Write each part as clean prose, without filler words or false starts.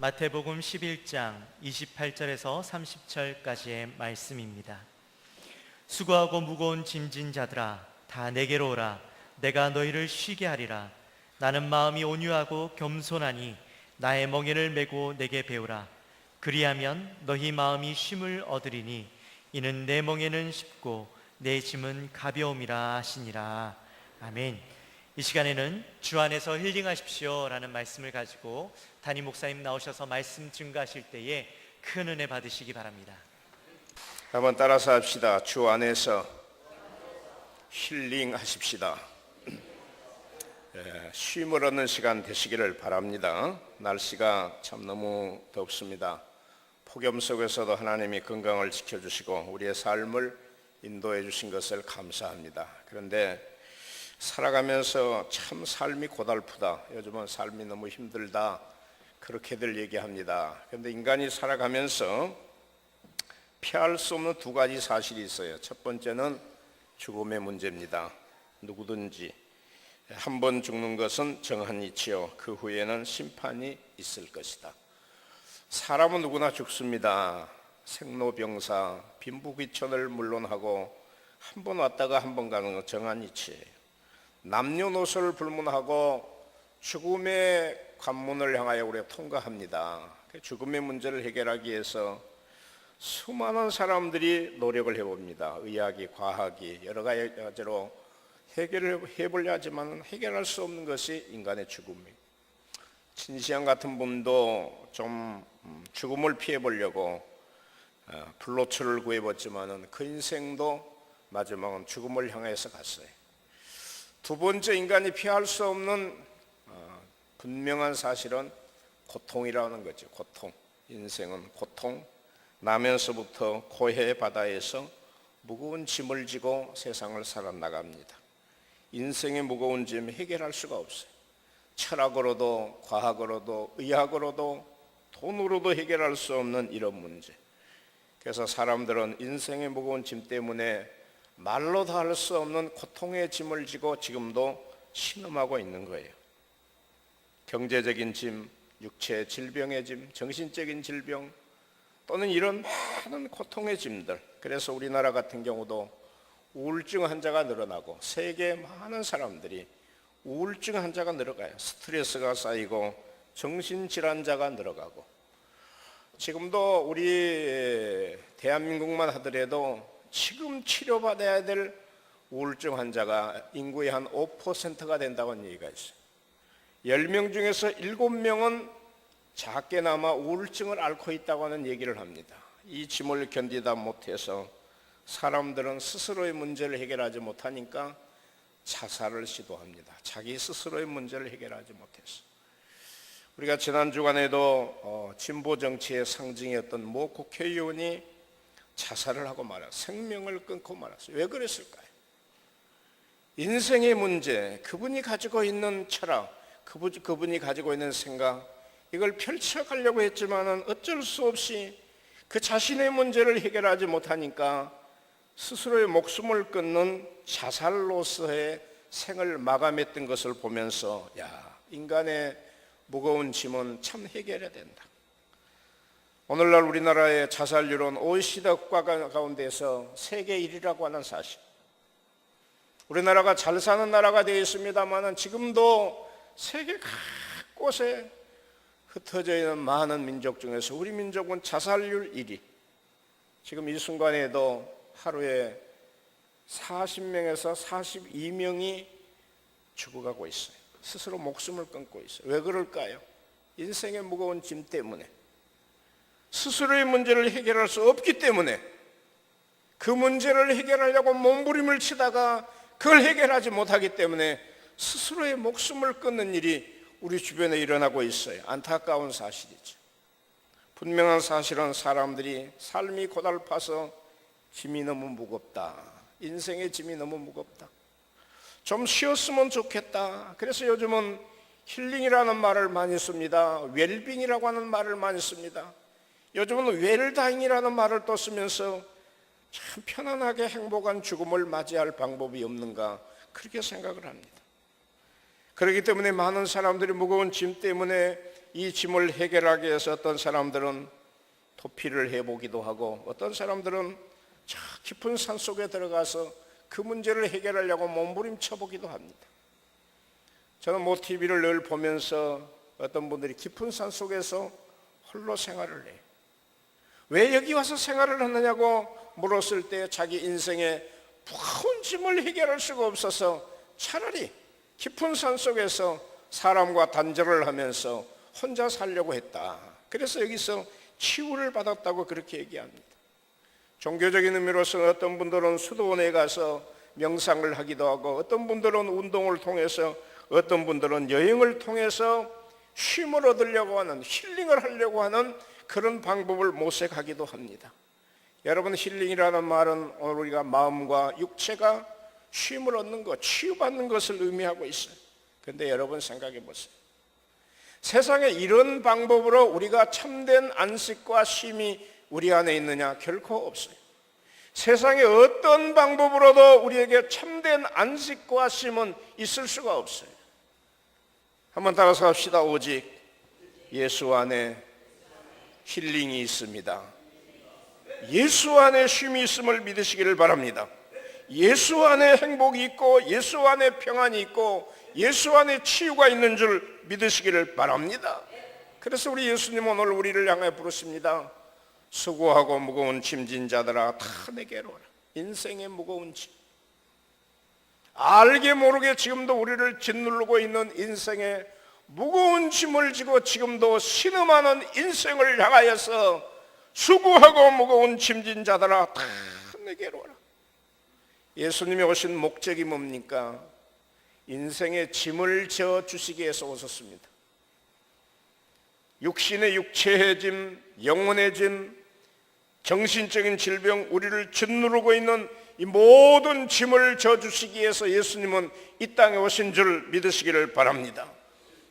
마태복음 11장 28절에서 30절까지의 말씀입니다. 수고하고 무거운 짐진 자들아 다 내게로 오라. 내가 너희를 쉬게 하리라. 나는 마음이 온유하고 겸손하니 나의 멍에를 메고 내게 배우라. 그리하면 너희 마음이 쉼을 얻으리니 이는 내 멍에는 쉽고 내 짐은 가벼움이라 하시니라. 아멘. 이 시간에는 주 안에서 힐링하십시오 라는 말씀을 가지고 담임 목사님 나오셔서 말씀 증거하실 때에 큰 은혜 받으시기 바랍니다. 한번 따라서 합시다. 주 안에서 힐링하십시다. 쉼을 얻는 시간 되시기를 바랍니다. 날씨가 참 너무 덥습니다. 폭염 속에서도 하나님이 건강을 지켜주시고 우리의 삶을 인도해 주신 것을 감사합니다. 그런데 살아가면서 참 삶이 고달프다, 요즘은 삶이 너무 힘들다, 그렇게들 얘기합니다. 그런데 인간이 살아가면서 피할 수 없는 두 가지 사실이 있어요. 첫 번째는 죽음의 문제입니다. 누구든지 한 번 죽는 것은 정한 이치요 그 후에는 심판이 있을 것이다. 사람은 누구나 죽습니다. 생로병사, 빈부귀천을 물론하고 한 번 왔다가 한 번 가는 건 정한 이치예요. 남녀노소를 불문하고 죽음의 관문을 향하여 우리가 통과합니다. 죽음의 문제를 해결하기 위해서 수많은 사람들이 노력을 해봅니다. 의학이, 과학이 여러 가지로 해결을 해보려 하지만 해결할 수 없는 것이 인간의 죽음이에요. 진시황 같은 분도 좀 죽음을 피해보려고 불로초를 구해봤지만 그 인생도 마지막은 죽음을 향해서 갔어요. 두 번째, 인간이 피할 수 없는 분명한 사실은 고통이라는 거죠. 고통. 인생은 고통. 나면서부터 고해 바다에서 무거운 짐을 지고 세상을 살아나갑니다. 인생의 무거운 짐 해결할 수가 없어요. 철학으로도 과학으로도 의학으로도 돈으로도 해결할 수 없는 이런 문제. 그래서 사람들은 인생의 무거운 짐 때문에 말로 다 할 수 없는 고통의 짐을 지고 지금도 신음하고 있는 거예요. 경제적인 짐, 육체 질병의 짐, 정신적인 질병, 또는 이런 많은 고통의 짐들. 그래서 우리나라 같은 경우도 우울증 환자가 늘어나고 세계 많은 사람들이 우울증 환자가 늘어가요. 스트레스가 쌓이고 정신질환자가 늘어가고, 지금도 우리 대한민국만 하더라도 지금 치료받아야 될 우울증 환자가 인구의 한 5%가 된다는 얘기가 있어요. 10명 중에서 7명은 작게나마 우울증을 앓고 있다고 하는 얘기를 합니다. 이 짐을 견디다 못해서 사람들은 스스로의 문제를 해결하지 못하니까 자살을 시도합니다. 자기 스스로의 문제를 해결하지 못해서. 우리가 지난 주간에도 진보 정치의 상징이었던 모 국회의원이 자살을 하고 말았어요. 생명을 끊고 말았어요. 왜 그랬을까요? 인생의 문제, 그분이 가지고 있는 철학, 그분이 가지고 있는 생각, 이걸 펼쳐가려고 했지만 어쩔 수 없이 그 자신의 문제를 해결하지 못하니까 스스로의 목숨을 끊는 자살로서의 생을 마감했던 것을 보면서, 야, 인간의 무거운 짐은 참 해결해야 된다. 오늘날 우리나라의 자살률은 OECD 국가 가운데서 세계 1위라고 하는 사실. 우리나라가 잘 사는 나라가 되어 있습니다만 지금도 세계 곳곳에 흩어져 있는 많은 민족 중에서 우리 민족은 자살률 1위. 지금 이 순간에도 하루에 40명에서 42명이 죽어가고 있어요. 스스로 목숨을 끊고 있어요. 왜 그럴까요? 인생의 무거운 짐 때문에, 스스로의 문제를 해결할 수 없기 때문에, 그 문제를 해결하려고 몸부림을 치다가 그걸 해결하지 못하기 때문에 스스로의 목숨을 끊는 일이 우리 주변에 일어나고 있어요. 안타까운 사실이죠. 분명한 사실은 사람들이 삶이 고달파서 짐이 너무 무겁다, 인생의 짐이 너무 무겁다, 좀 쉬었으면 좋겠다. 그래서 요즘은 힐링이라는 말을 많이 씁니다. 웰빙이라고 하는 말을 많이 씁니다. 요즘은 웰다잉이라는 말을 또 쓰면서 참 편안하게 행복한 죽음을 맞이할 방법이 없는가, 그렇게 생각을 합니다. 그렇기 때문에 많은 사람들이 무거운 짐 때문에 이 짐을 해결하기 위해서 어떤 사람들은 도피를 해보기도 하고 어떤 사람들은 저 깊은 산 속에 들어가서 그 문제를 해결하려고 몸부림쳐 보기도 합니다. 저는 뭐 TV를 늘 보면서 어떤 분들이 깊은 산 속에서 홀로 생활을 해요. 왜 여기 와서 생활을 하느냐고 물었을 때 자기 인생의 무거운 짐을 해결할 수가 없어서 차라리 깊은 산 속에서 사람과 단절을 하면서 혼자 살려고 했다. 그래서 여기서 치유를 받았다고 그렇게 얘기합니다. 종교적인 의미로서 어떤 분들은 수도원에 가서 명상을 하기도 하고 어떤 분들은 운동을 통해서 어떤 분들은 여행을 통해서 쉼을 얻으려고 하는 힐링을 하려고 하는 그런 방법을 모색하기도 합니다. 여러분, 힐링이라는 말은 오늘 우리가 마음과 육체가 쉼을 얻는 것, 치유받는 것을 의미하고 있어요. 그런데 여러분 생각해 보세요. 세상에 이런 방법으로 우리가 참된 안식과 쉼이 우리 안에 있느냐? 결코 없어요. 세상에 어떤 방법으로도 우리에게 참된 안식과 쉼은 있을 수가 없어요. 한번 따라서 합시다. 오직 예수 안에 힐링이 있습니다. 예수 안에 쉼이 있음을 믿으시기를 바랍니다. 예수 안에 행복이 있고 예수 안에 평안이 있고 예수 안에 치유가 있는 줄 믿으시기를 바랍니다. 그래서 우리 예수님 오늘 우리를 향해 부르십니다. 수고하고 무거운 짐진 자들아 다 내게로 오라. 인생의 무거운 짐, 알게 모르게 지금도 우리를 짓누르고 있는 인생의 무거운 짐을 지고 지금도 신음하는 인생을 향하여서 수고하고 무거운 짐진 자들아 다 내게로 오라. 예수님이 오신 목적이 뭡니까? 인생의 짐을 져 주시기 위해서 오셨습니다. 육신의 육체의 짐, 영혼의 짐, 정신적인 질병, 우리를 짓누르고 있는 이 모든 짐을 져 주시기 위해서 예수님은 이 땅에 오신 줄 믿으시기를 바랍니다.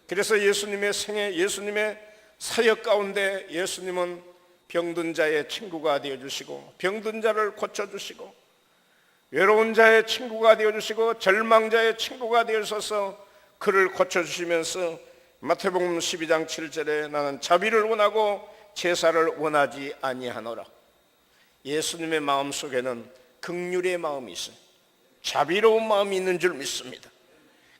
그래서 예수님의 생애, 예수님의 사역 가운데 예수님은 병든 자의 친구가 되어주시고 병든 자를 고쳐주시고 외로운 자의 친구가 되어주시고 절망자의 친구가 되어주셔서 그를 고쳐주시면서 마태복음 12장 7절에 나는 자비를 원하고 제사를 원하지 아니하노라. 예수님의 마음속에는 긍휼의 마음이 있어요. 자비로운 마음이 있는 줄 믿습니다.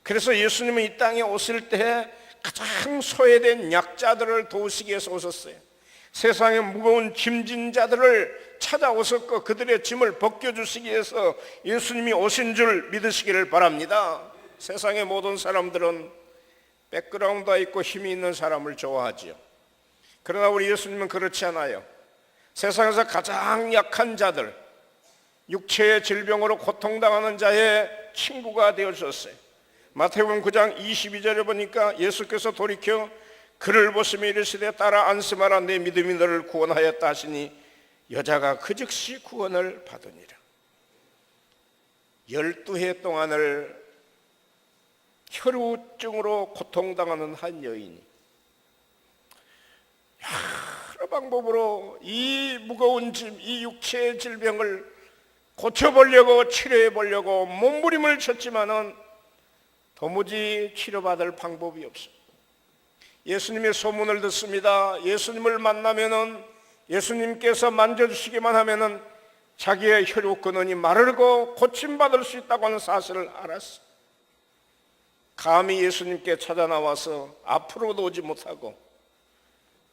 그래서 예수님은 이 땅에 오실 때 가장 소외된 약자들을 도우시기 위해서 오셨어요. 세상의 무거운 짐진 자들을 찾아오셨고 그들의 짐을 벗겨주시기 위해서 예수님이 오신 줄 믿으시기를 바랍니다. 세상의 모든 사람들은 백그라운드가 있고 힘이 있는 사람을 좋아하지요. 그러나 우리 예수님은 그렇지 않아요. 세상에서 가장 약한 자들, 육체의 질병으로 고통당하는 자의 친구가 되어주셨어요. 마태복음 9장 22절에 보니까 예수께서 돌이켜 그를 보시며 이르시되 따라 안심하라 내 믿음이 너를 구원하였다 하시니 여자가 그 즉시 구원을 받으니라. 12해 동안을 혈우증으로 고통당하는 한 여인이 여러 방법으로 이 무거운 짐, 이 육체의 질병을 고쳐보려고 치료해보려고 몸부림을 쳤지만은 도무지 치료받을 방법이 없어요. 예수님의 소문을 듣습니다. 예수님을 만나면은 예수님께서 만져주시기만 하면은 자기의 혈육 근원이 마르고 고침받을 수 있다고 하는 사실을 알았어요. 감히 예수님께 찾아 나와서 앞으로도 오지 못하고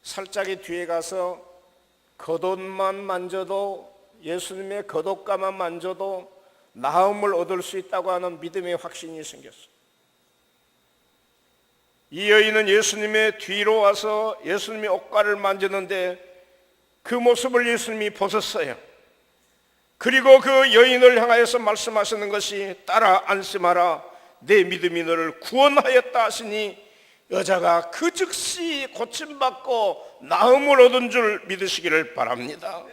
살짝이 뒤에 가서 겉옷만 만져도 예수님의 겉옷가만 만져도 나음을 얻을 수 있다고 하는 믿음의 확신이 생겼어요. 이 여인은 예수님의 뒤로 와서 예수님의 옷가를 만졌는데 그 모습을 예수님이 보셨어요. 그리고 그 여인을 향하여서 말씀하시는 것이 따라 안심하라 내 믿음이 너를 구원하였다 하시니 여자가 그 즉시 고침받고 나음을 얻은 줄 믿으시기를 바랍니다.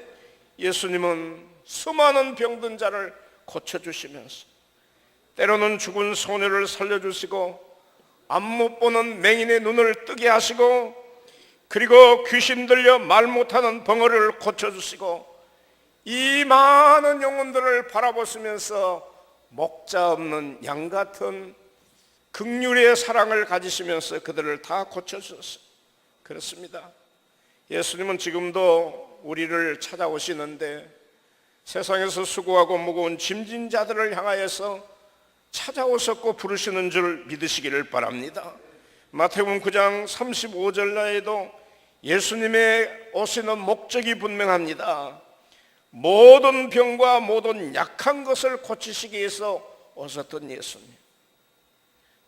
예수님은 수많은 병든 자를 고쳐주시면서 때로는 죽은 소녀를 살려주시고 앞 못 보는 맹인의 눈을 뜨게 하시고 그리고 귀신 들려 말 못하는 벙어리를 고쳐주시고 이 많은 영혼들을 바라보시면서 목자 없는 양 같은 긍휼의 사랑을 가지시면서 그들을 다 고쳐주셨어요. 그렇습니다. 예수님은 지금도 우리를 찾아오시는데 세상에서 수고하고 무거운 짐진 자들을 향하여서 찾아오셨고 부르시는 줄 믿으시기를 바랍니다. 마태복음 9장 35절에도 예수님의 오시는 목적이 분명합니다. 모든 병과 모든 약한 것을 고치시기 위해서 오셨던 예수님,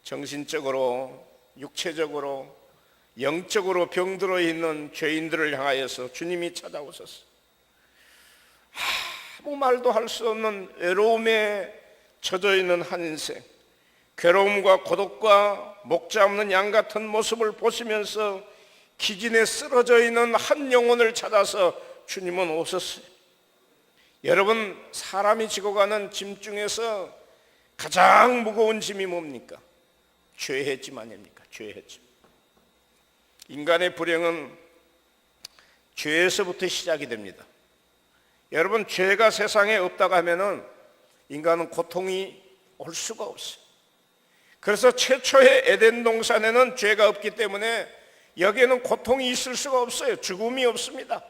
정신적으로 육체적으로 영적으로 병들어 있는 죄인들을 향하여서 주님이 찾아오셨어요. 아무 말도 할 수 없는 외로움에 젖어 있는 한 인생, 괴로움과 고독과 목자 없는 양 같은 모습을 보시면서 기진에 쓰러져 있는 한 영혼을 찾아서 주님은 오셨어요. 여러분, 사람이 지고 가는 짐 중에서 가장 무거운 짐이 뭡니까? 죄의 짐 아닙니까? 죄의 짐. 인간의 불행은 죄에서부터 시작이 됩니다. 여러분, 죄가 세상에 없다고 하면은 인간은 고통이 올 수가 없어요. 그래서 최초의 에덴 동산에는 죄가 없기 때문에 여기에는 고통이 있을 수가 없어요. 죽음이 없습니다.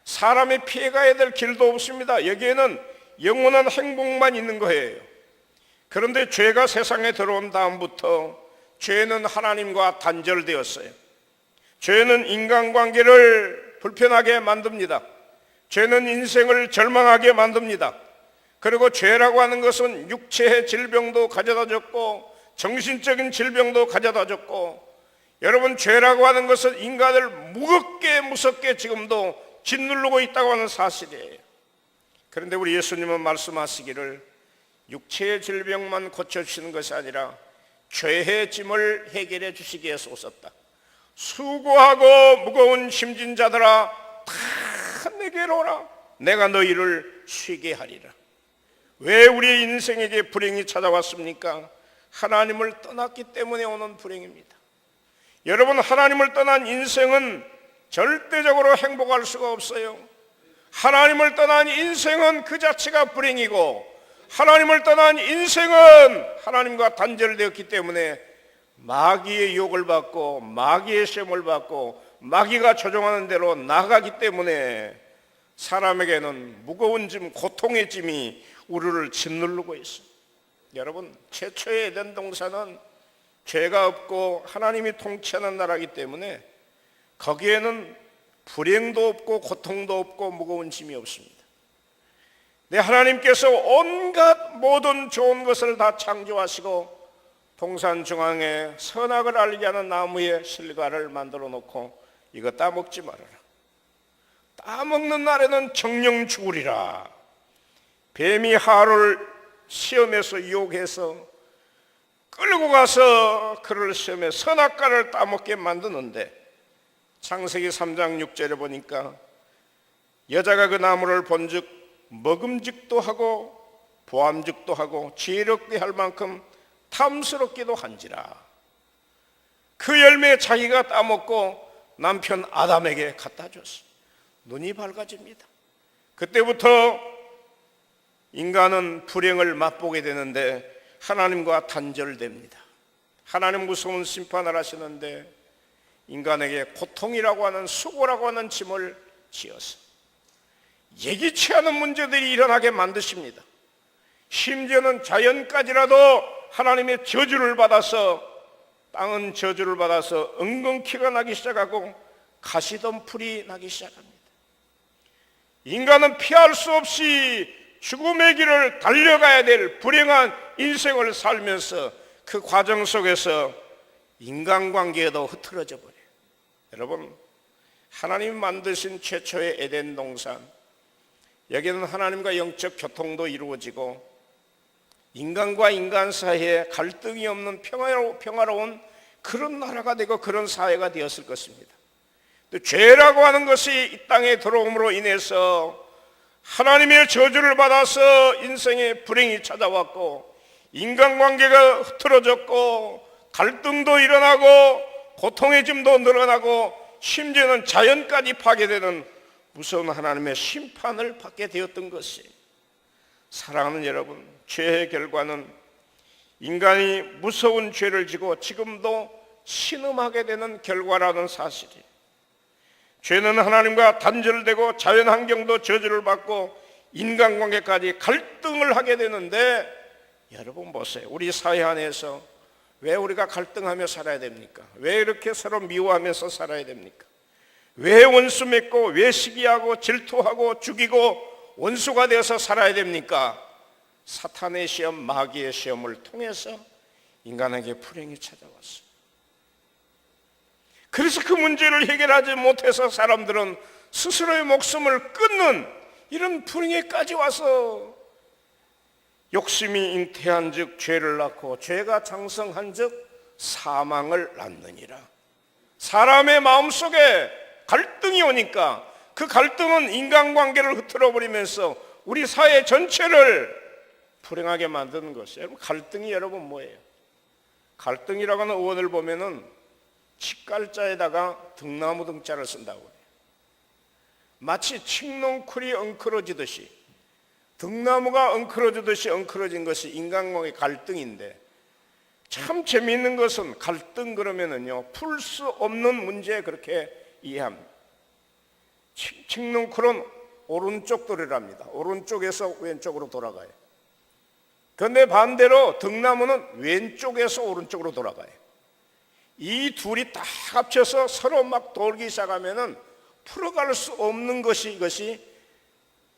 사람이 피해가야 될 길도 없습니다. 여기에는 영원한 행복만 있는 거예요. 그런데 죄가 세상에 들어온 다음부터 죄는 하나님과 단절되었어요. 죄는 인간관계를 불편하게 만듭니다. 죄는 인생을 절망하게 만듭니다. 그리고 죄라고 하는 것은 육체의 질병도 가져다 줬고 정신적인 질병도 가져다 줬고, 여러분, 죄라고 하는 것은 인간을 무섭게 지금도 짓누르고 있다고 하는 사실이에요. 그런데 우리 예수님은 말씀하시기를 육체의 질병만 고쳐주시는 것이 아니라 죄의 짐을 해결해 주시기 위해서 오셨다. 수고하고 무거운 짐진 자들아 다 내게로 오라. 내가 너희를 쉬게 하리라. 왜 우리의 인생에게 불행이 찾아왔습니까? 하나님을 떠났기 때문에 오는 불행입니다. 여러분, 하나님을 떠난 인생은 절대적으로 행복할 수가 없어요. 하나님을 떠난 인생은 그 자체가 불행이고, 하나님을 떠난 인생은 하나님과 단절되었기 때문에 마귀의 유혹을 받고 마귀의 시험을 받고 마귀가 조종하는 대로 나가기 때문에 사람에게는 무거운 짐, 고통의 짐이 우리를 짓누르고 있습니다. 여러분, 최초의 에덴 동산은 죄가 없고 하나님이 통치하는 나라이기 때문에 거기에는 불행도 없고 고통도 없고 무거운 짐이 없습니다. 네, 하나님께서 온갖 모든 좋은 것을 다 창조하시고 동산 중앙에 선악을 알게 하는 나무의 실과를 만들어 놓고 이거 따먹지 말아라. 따먹는 날에는 정령 죽으리라. 뱀이 하루를 시험에서 유혹해서 끌고 가서 그를 시험에 선악과를 따먹게 만드는데, 창세기 3장 6절에 보니까 여자가 그 나무를 본즉 먹음직도 하고 보암직도 하고 지혜롭게 할 만큼 탐스럽기도 한지라. 그 열매 자기가 따먹고 남편 아담에게 갖다 줬어. 눈이 밝아집니다. 그때부터 인간은 불행을 맛보게 되는데 하나님과 단절됩니다. 하나님 무서운 심판을 하시는데 인간에게 고통이라고 하는 수고라고 하는 짐을 지어서 예기치 않은 문제들이 일어나게 만드십니다. 심지어는 자연까지라도 하나님의 저주를 받아서, 땅은 저주를 받아서 엉겅퀴가 나기 시작하고 가시덤불이 나기 시작합니다. 인간은 피할 수 없이 죽음의 길을 달려가야 될 불행한 인생을 살면서 그 과정 속에서 인간관계도 흐트러져 버려요. 여러분, 하나님 만드신 최초의 에덴 동산, 여기는 하나님과 영적 교통도 이루어지고 인간과 인간 사이에 갈등이 없는 평화로운 그런 나라가 되고 그런 사회가 되었을 것입니다. 죄라고 하는 것이 이 땅에 들어옴으로 인해서 하나님의 저주를 받아서 인생의 불행이 찾아왔고 인간관계가 흐트러졌고 갈등도 일어나고 고통의 짐도 늘어나고 심지어는 자연까지 파괴되는 무서운 하나님의 심판을 받게 되었던 것이, 사랑하는 여러분, 죄의 결과는 인간이 무서운 죄를 지고 지금도 신음하게 되는 결과라는 사실이, 죄는 하나님과 단절되고 자연환경도 저주를 받고 인간관계까지 갈등을 하게 되는데, 여러분 보세요. 우리 사회 안에서 왜 우리가 갈등하며 살아야 됩니까? 왜 이렇게 서로 미워하면서 살아야 됩니까? 왜 원수 맺고, 왜 시기하고 질투하고 죽이고 원수가 되어서 살아야 됩니까? 사탄의 시험, 마귀의 시험을 통해서 인간에게 불행이 찾아왔어요. 그래서 그 문제를 해결하지 못해서 사람들은 스스로의 목숨을 끊는 이런 불행에까지 와서, 욕심이 잉태한 즉 죄를 낳고 죄가 장성한 즉 사망을 낳느니라. 사람의 마음속에 갈등이 오니까 그 갈등은 인간관계를 흐트러 버리면서 우리 사회 전체를 불행하게 만드는 것이에요. 여러분, 갈등이 여러분 뭐예요? 갈등이라고 하는 어원을 보면은 치깔자에다가 등나무 등자를 쓴다고 해요. 마치 칡농쿨이 엉클어지듯이, 등나무가 엉클어지듯이 엉클어진 것이 인간관계 갈등인데, 참 재미있는 것은 갈등 그러면은요, 풀 수 없는 문제 그렇게 이해합니다. 칡농쿨은 오른쪽 도리랍니다. 오른쪽에서 왼쪽으로 돌아가요. 그런데 반대로 등나무는 왼쪽에서 오른쪽으로 돌아가요. 이 둘이 다 합쳐서 서로 막 돌기 시작하면은 풀어갈 수 없는 것이, 이것이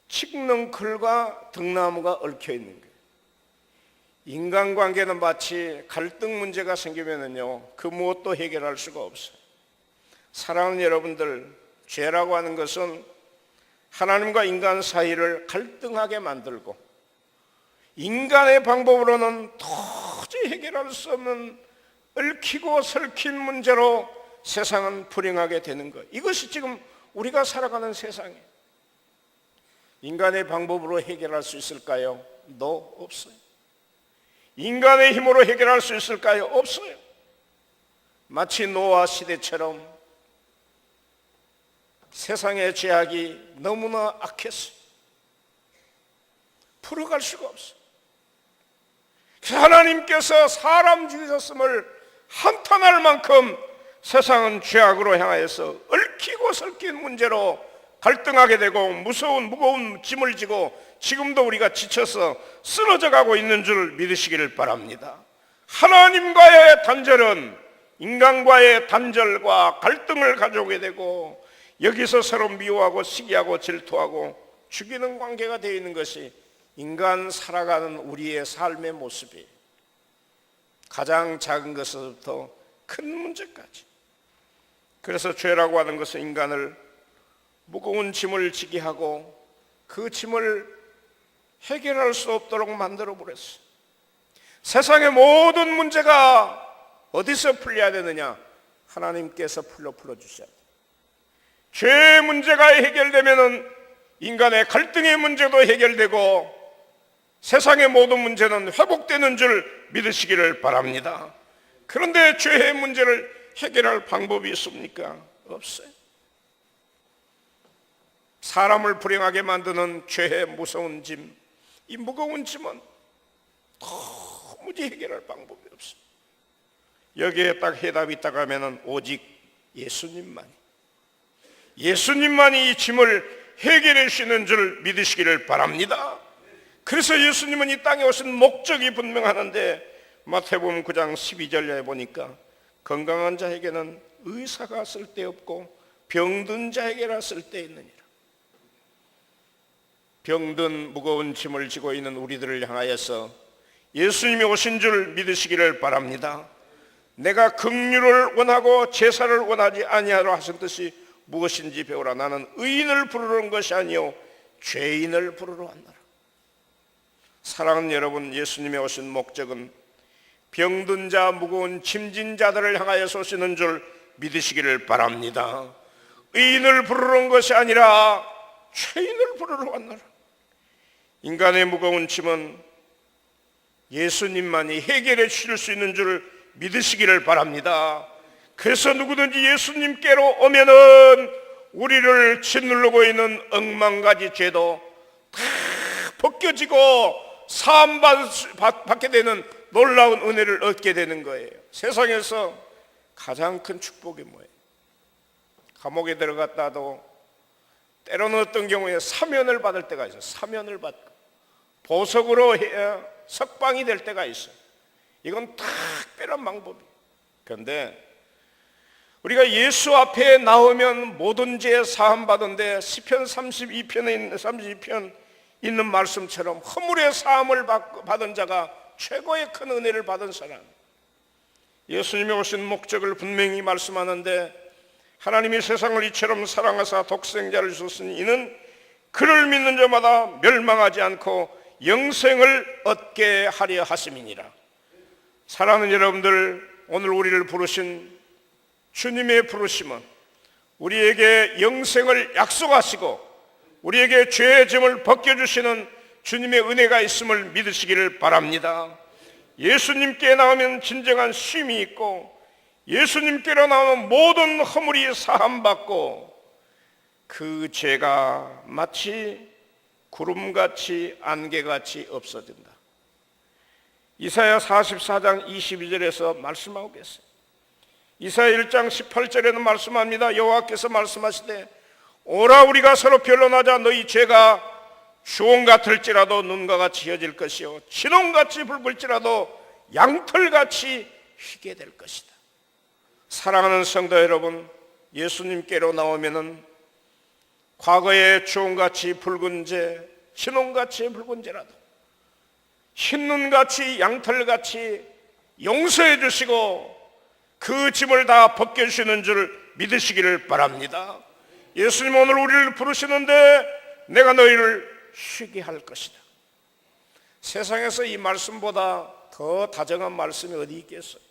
칡농쿨과 등나무가 얽혀 있는 거예요. 인간관계는 마치 갈등 문제가 생기면은요, 그 무엇도 해결할 수가 없어요. 사랑하는 여러분들, 죄라고 하는 것은 하나님과 인간 사이를 갈등하게 만들고, 인간의 방법으로는 도저히 해결할 수 없는 얽히고 설킨 문제로 세상은 불행하게 되는 것. 이것이 지금 우리가 살아가는 세상이에요. 인간의 방법으로 해결할 수 있을까요? No, 없어요. 인간의 힘으로 해결할 수 있을까요? 없어요. 마치 노아 시대처럼 세상의 죄악이 너무나 악했어요. 풀어갈 수가 없어요. 하나님께서 사람 죽이셨음을 한탄할 만큼 세상은 죄악으로 향하여서 얽히고 설킨 문제로 갈등하게 되고, 무거운 짐을 지고 지금도 우리가 지쳐서 쓰러져 가고 있는 줄 믿으시기를 바랍니다. 하나님과의 단절은 인간과의 단절과 갈등을 가져오게 되고, 여기서 서로 미워하고 시기하고 질투하고 죽이는 관계가 되어 있는 것이 인간 살아가는 우리의 삶의 모습이에요. 가장 작은 것부터 큰 문제까지. 그래서 죄라고 하는 것은 인간을 무거운 짐을 지게 하고 그 짐을 해결할 수 없도록 만들어 버렸어요. 세상의 모든 문제가 어디서 풀려야 되느냐? 하나님께서 풀어주셔야 돼요. 죄의 문제가 해결되면은 인간의 갈등의 문제도 해결되고 세상의 모든 문제는 회복되는 줄 믿으시기를 바랍니다. 그런데 죄의 문제를 해결할 방법이 있습니까? 없어요. 사람을 불행하게 만드는 죄의 무서운 짐, 이 무거운 짐은 도무지 해결할 방법이 없어요. 여기에 딱 해답이 있다고 하면 오직 예수님만이 이 짐을 해결해 주시는 줄 믿으시기를 바랍니다. 그래서 예수님은 이 땅에 오신 목적이 분명하는데, 마태복음 9장 12절에 보니까 건강한 자에게는 의사가 쓸데없고 병든 자에게라 쓸데있느니라. 병든 무거운 짐을 지고 있는 우리들을 향하여서 예수님이 오신 줄 믿으시기를 바랍니다. 내가 긍휼을 원하고 제사를 원하지 아니하라 하신 뜻이 무엇인지 배우라. 나는 의인을 부르는 것이 아니요 죄인을 부르러 왔노라. 사랑하는 여러분, 예수님이 오신 목적은 병든 자, 무거운 짐진 자들을 향하여서 오시는 줄 믿으시기를 바랍니다. 의인을 부르는 것이 아니라 죄인을 부르러 왔노라. 인간의 무거운 짐은 예수님만이 해결해 주실 수 있는 줄 믿으시기를 바랍니다. 그래서 누구든지 예수님께로 오면은 우리를 짓누르고 있는 억만가지 죄도 다 벗겨지고 사함 받게 되는 놀라운 은혜를 얻게 되는 거예요. 세상에서 가장 큰 축복이 뭐예요? 감옥에 들어갔다도 때로는 어떤 경우에 사면을 받을 때가 있어요. 사면을 받고 보석으로 석방이 될 때가 있어요. 이건 특별한 방법이에요. 그런데 우리가 예수 앞에 나오면 모든 죄 사함 받은데 시편 32편 있는 말씀처럼 허물의 사함을 받은 자가 최고의 큰 은혜를 받은 사람. 예수님이 오신 목적을 분명히 말씀하는데 하나님이 세상을 이처럼 사랑하사 독생자를 주셨으니 이는 그를 믿는 자마다 멸망하지 않고 영생을 얻게 하려 하심이니라. 사랑하는 여러분들, 오늘 우리를 부르신 주님의 부르심은 우리에게 영생을 약속하시고 우리에게 죄의 짐을 벗겨주시는 주님의 은혜가 있음을 믿으시기를 바랍니다. 예수님께 나오면 진정한 쉼이 있고 예수님께로 나오는 모든 허물이 사함받고 그 죄가 마치 구름같이 안개같이 없어진다. 이사야 44장 22절에서 말씀하고 계세요. 이사야 1장 18절에는 말씀합니다. 여호와께서 말씀하시되 오라 우리가 서로 변론하자. 너희 죄가 수온 같을지라도 눈과 같이 혀질 것이요 진홍같이 붉을지라도 양털같이 희게 될 것이다. 사랑하는 성도 여러분, 예수님께로 나오면은 과거의 주홍같이 붉은 죄, 진홍같이 붉은 죄라도 흰눈같이 양털같이 용서해 주시고 그 짐을 다 벗겨주시는 줄 믿으시기를 바랍니다. 예수님 오늘 우리를 부르시는데 내가 너희를 쉬게 할 것이다. 세상에서 이 말씀보다 더 다정한 말씀이 어디 있겠어요?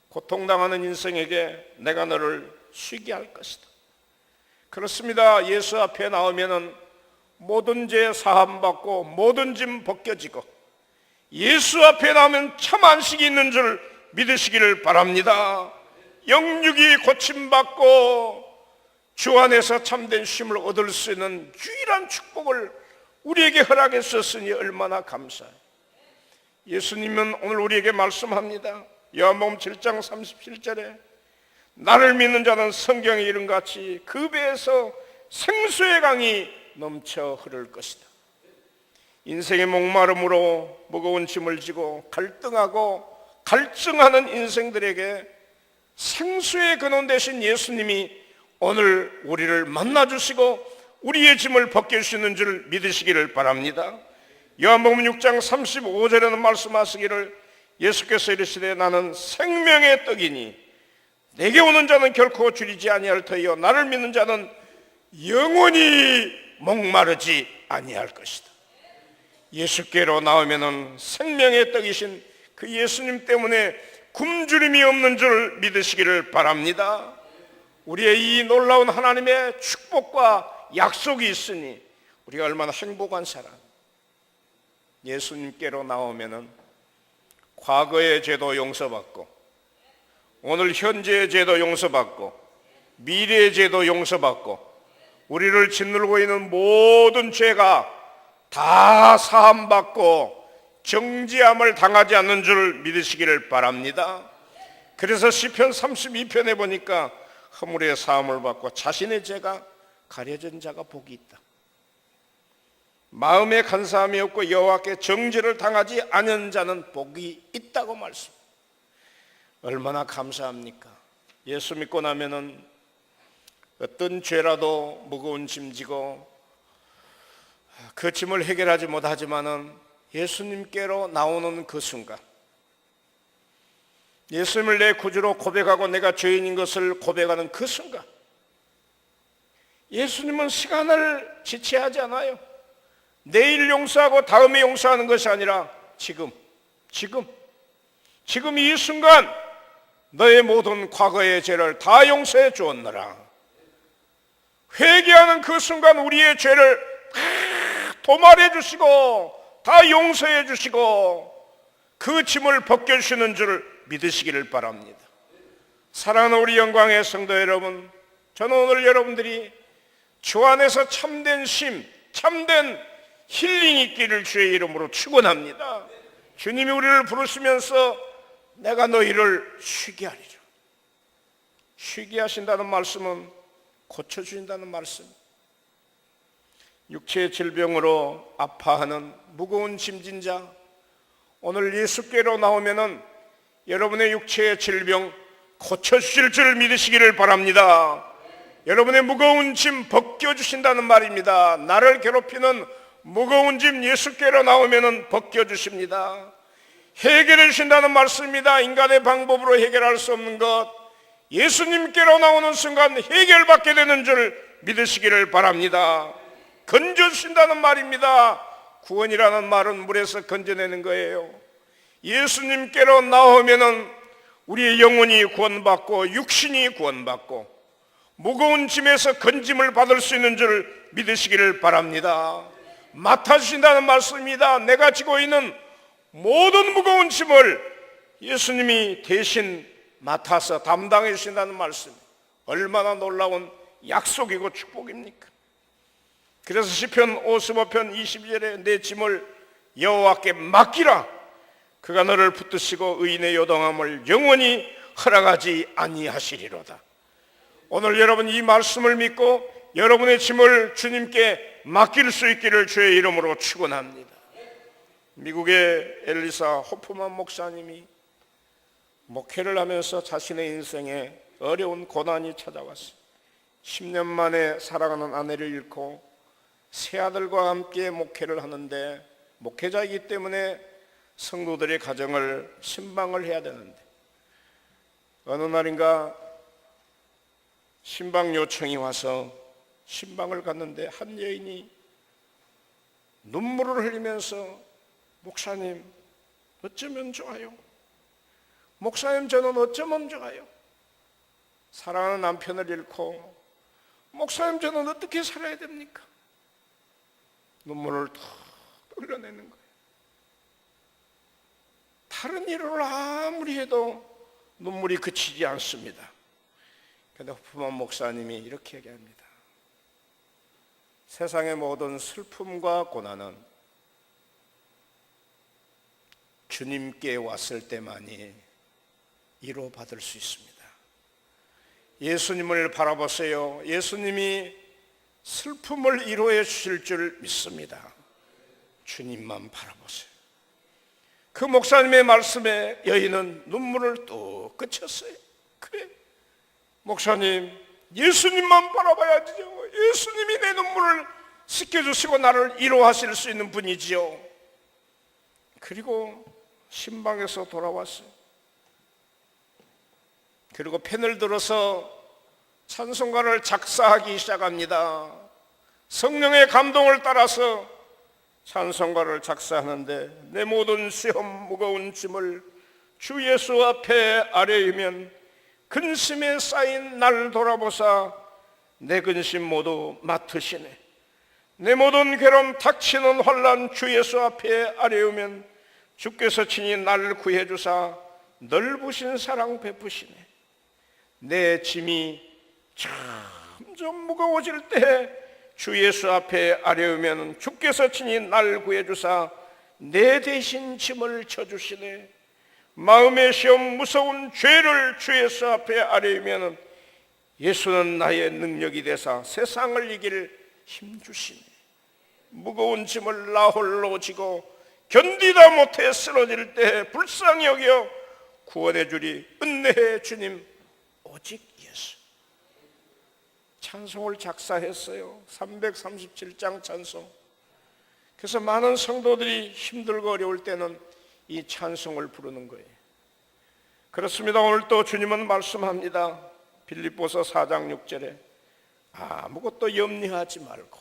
고통당하는 인생에게 내가 너를 쉬게 할 것이다. 그렇습니다. 예수 앞에 나오면은 모든 죄 사함받고 모든 짐 벗겨지고 예수 앞에 나오면 참 안식이 있는 줄 믿으시기를 바랍니다. 영육이 고침받고 주 안에서 참된 쉼을 얻을 수 있는 유일한 축복을 우리에게 허락해 주셨으니 얼마나 감사해요. 예수님은 오늘 우리에게 말씀합니다. 요한복음 7장 37절에 나를 믿는 자는 성경에 이름같이 그 배에서 생수의 강이 넘쳐 흐를 것이다. 인생의 목마름으로 무거운 짐을 지고 갈등하고 갈증하는 인생들에게 생수의 근원 되신 예수님이 오늘 우리를 만나주시고 우리의 짐을 벗겨주시는 줄 믿으시기를 바랍니다. 요한복음 6장 35절에는 말씀하시기를 예수께서 이르시되 나는 생명의 떡이니 내게 오는 자는 결코 줄이지 아니할 터이요 나를 믿는 자는 영원히 목마르지 아니할 것이다. 예수께로 나오면은 생명의 떡이신 그 예수님 때문에 굶주림이 없는 줄 믿으시기를 바랍니다. 우리의 이 놀라운 하나님의 축복과 약속이 있으니 우리가 얼마나 행복한 사람. 예수님께로 나오면은 과거의 죄도 용서받고 오늘 현재의 죄도 용서받고 미래의 죄도 용서받고 우리를 짓누르고 있는 모든 죄가 다 사함받고 정죄함을 당하지 않는 줄 믿으시기를 바랍니다. 그래서 시편 32편에 보니까 허물의 사함을 받고 자신의 죄가 가려진 자가 복이 있다. 마음에 간사함이 없고 여호와께 정죄를 당하지 않은 자는 복이 있다고 말씀. 얼마나 감사합니까? 예수 믿고 나면은 어떤 죄라도 무거운 짐 지고 그 짐을 해결하지 못하지만은 예수님께로 나오는 그 순간 예수님을 내 구주로 고백하고 내가 죄인인 것을 고백하는 그 순간 예수님은 시간을 지체하지 않아요. 내일 용서하고 다음에 용서하는 것이 아니라 지금 이 순간 너의 모든 과거의 죄를 다 용서해 주었노라. 회개하는 그 순간 우리의 죄를 다 도말해 주시고 다 용서해 주시고 그 짐을 벗겨주시는 줄 믿으시기를 바랍니다. 사랑하는 우리 영광의 성도 여러분, 저는 오늘 여러분들이 주 안에서 참된 쉼, 참된 힐링이 있기를 주의 이름으로 축원합니다. 주님이 우리를 부르시면서 내가 너희를 쉬게 하리라. 쉬게 하신다는 말씀은 고쳐주신다는 말씀. 육체의 질병으로 아파하는 무거운 짐진 자, 오늘 예수께로 나오면은 여러분의 육체의 질병 고쳐주실 줄 믿으시기를 바랍니다. 여러분의 무거운 짐 벗겨주신다는 말입니다. 나를 괴롭히는 무거운 짐 예수께로 나오면은 벗겨주십니다. 해결해 주신다는 말씀입니다. 인간의 방법으로 해결할 수 없는 것, 예수님께로 나오는 순간 해결받게 되는 줄 믿으시기를 바랍니다. 건져주신다는 말입니다. 구원이라는 말은 물에서 건져내는 거예요. 예수님께로 나오면은 우리의 영혼이 구원받고 육신이 구원받고 무거운 짐에서 건짐을 받을 수 있는 줄 믿으시기를 바랍니다. 맡아주신다는 말씀입니다. 내가 지고 있는 모든 무거운 짐을 예수님이 대신 맡아서 담당해 주신다는 말씀, 얼마나 놀라운 약속이고 축복입니까? 그래서 시편 55편 22절에 내 짐을 여호와께 맡기라. 그가 너를 붙드시고 의인의 요동함을 영원히 허락하지 아니하시리로다. 오늘 여러분 이 말씀을 믿고 여러분의 짐을 주님께 맡길 수 있기를 주의 이름으로 축원합니다. 미국의 엘리사 호프만 목사님이 목회를 하면서 자신의 인생에 어려운 고난이 찾아왔어요. 10년 만에 사랑하는 아내를 잃고 세 아들과 함께 목회를 하는데, 목회자이기 때문에 성도들의 가정을 신방을 해야 되는데, 어느 날인가 신방 요청이 와서 신방을 갔는데 한 여인이 눈물을 흘리면서 목사님 어쩌면 좋아요. 목사님 저는 어쩌면 좋아요. 사랑하는 남편을 잃고 목사님 저는 어떻게 살아야 됩니까? 눈물을 툭 흘려내는 거예요. 다른 일을 아무리 해도 눈물이 그치지 않습니다. 그런데 호프만 목사님이 이렇게 얘기합니다. 세상의 모든 슬픔과 고난은 주님께 왔을 때만이 위로받을 수 있습니다. 예수님을 바라보세요. 예수님이 슬픔을 위로해 주실 줄 믿습니다. 주님만 바라보세요. 그 목사님의 말씀에 여인은 눈물을 뚝 그쳤어요. 그래, 목사님 예수님만 바라봐야지요. 예수님이 내 눈물을 씻겨주시고 나를 위로하실 수 있는 분이지요. 그리고 신방에서 돌아왔어요. 그리고 펜을 들어서 찬송가를 작사하기 시작합니다. 성령의 감동을 따라서 찬송가를 작사하는데, 내 모든 시험 무거운 짐을 주 예수 앞에 아뢰이면 근심에 쌓인 날 돌아보사 내 근심 모두 맡으시네. 내 모든 괴로움 닥치는 환난 주 예수 앞에 아뢰우면 주께서 친히 나를 구해주사 넓으신 사랑 베푸시네. 내 짐이 점점 무거워질 때 주 예수 앞에 아뢰우면 주께서 친히 나를 구해주사 내 대신 짐을 져주시네. 마음의 시험 무서운 죄를 주 예수 앞에 아뢰우면 예수는 나의 능력이 되사 세상을 이길 힘주시네. 무거운 짐을 나 홀로 지고 견디다 못해 쓰러질 때 불쌍히 여겨 구원해 주리 은혜의 주님 오직 예수. 찬송을 작사했어요. 337장 찬송. 그래서 많은 성도들이 힘들고 어려울 때는 이 찬송을 부르는 거예요. 그렇습니다. 오늘 또 주님은 말씀합니다. 빌립보서 4장 6절에 아무것도 염려하지 말고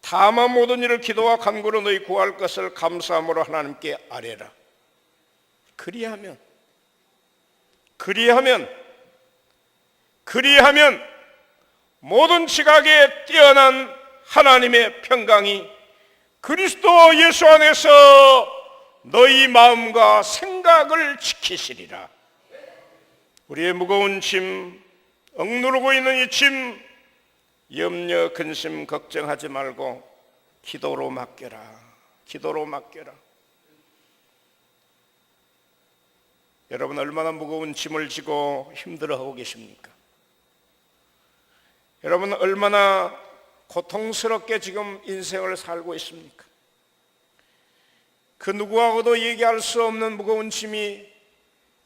다만 모든 일을 기도와 간구로 너희 구할 것을 감사함으로 하나님께 아뢰라. 그리하면 모든 지각에 뛰어난 하나님의 평강이 그리스도 예수 안에서 너희 마음과 생각을 지키시리라. 우리의 무거운 짐, 억누르고 있는 이 짐, 염려, 근심, 걱정하지 말고 기도로 맡겨라. 기도로 맡겨라. 여러분 얼마나 무거운 짐을 지고 힘들어하고 계십니까? 여러분 얼마나 고통스럽게 지금 인생을 살고 있습니까? 그 누구하고도 얘기할 수 없는 무거운 짐이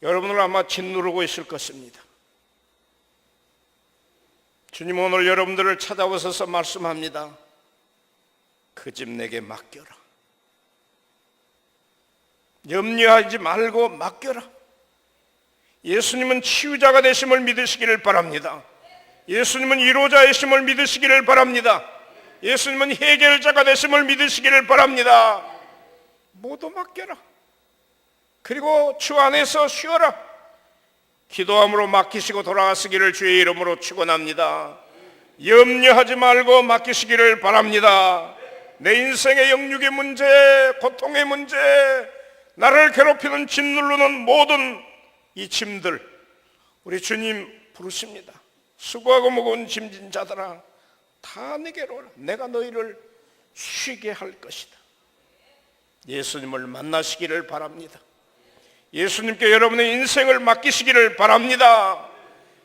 여러분을 아마 짓누르고 있을 것입니다. 주님 오늘 여러분들을 찾아오셔서 말씀합니다. 그 짐 내게 맡겨라. 염려하지 말고 맡겨라. 예수님은 치유자가 되심을 믿으시기를 바랍니다. 예수님은 위로자이심을 믿으시기를 바랍니다. 예수님은 해결자가 되심을 믿으시기를 바랍니다. 모두 맡겨라. 그리고 주 안에서 쉬어라. 기도함으로 맡기시고 돌아가시기를 주의 이름으로 축원합니다. 염려하지 말고 맡기시기를 바랍니다. 내 인생의 영육의 문제, 고통의 문제, 나를 괴롭히는 짓누르는 모든 이 짐들 우리 주님 부르십니다. 수고하고 무거운 짐진 자들아 다 내게로 오라. 내가 너희를 쉬게 할 것이다. 예수님을 만나시기를 바랍니다. 예수님께 여러분의 인생을 맡기시기를 바랍니다.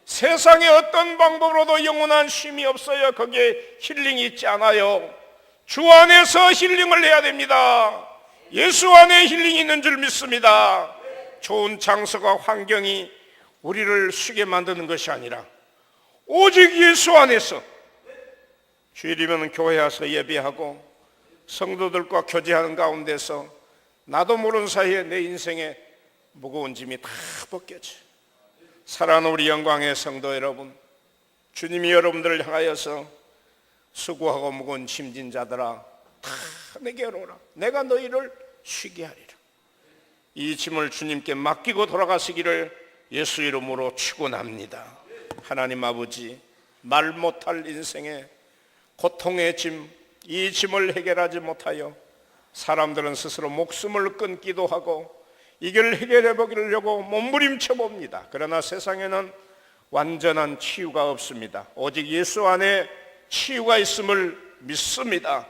세상의 어떤 방법으로도 영원한 쉼이 없어요. 거기에 힐링이 있지 않아요. 주 안에서 힐링을 해야 됩니다. 예수 안에 힐링이 있는 줄 믿습니다. 좋은 장소가 환경이 우리를 쉬게 만드는 것이 아니라 오직 예수 안에서 주일이면 교회 와서 예배하고 성도들과 교제하는 가운데서 나도 모르는 사이에 내 인생에 무거운 짐이 다 벗겨져. 사랑하는 우리 영광의 성도 여러분, 주님이 여러분들을 향하여서 수고하고 무거운 짐진 자들아 다 내게로 오라. 내가 너희를 쉬게 하리라. 이 짐을 주님께 맡기고 돌아가시기를 예수 이름으로 축원합니다. 하나님 아버지, 말 못할 인생의 고통의 짐, 이 짐을 해결하지 못하여 사람들은 스스로 목숨을 끊기도 하고 이걸 해결해 보려고 몸부림쳐 봅니다. 그러나 세상에는 완전한 치유가 없습니다. 오직 예수 안에 치유가 있음을 믿습니다.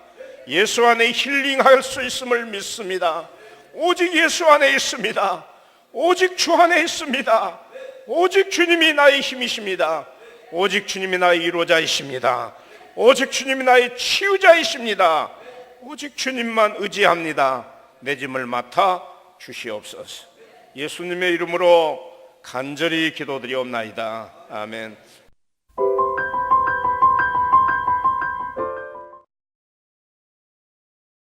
예수 안에 힐링할 수 있음을 믿습니다. 오직 예수 안에 있습니다. 오직 주 안에 있습니다. 오직 주님이 나의 힘이십니다. 오직 주님이 나의 위로자이십니다. 오직 주님이 나의 치유자이십니다. 오직 주님만 의지합니다. 내 짐을 맡아 주시옵소서. 예수님의 이름으로 간절히 기도드리옵나이다. 아멘.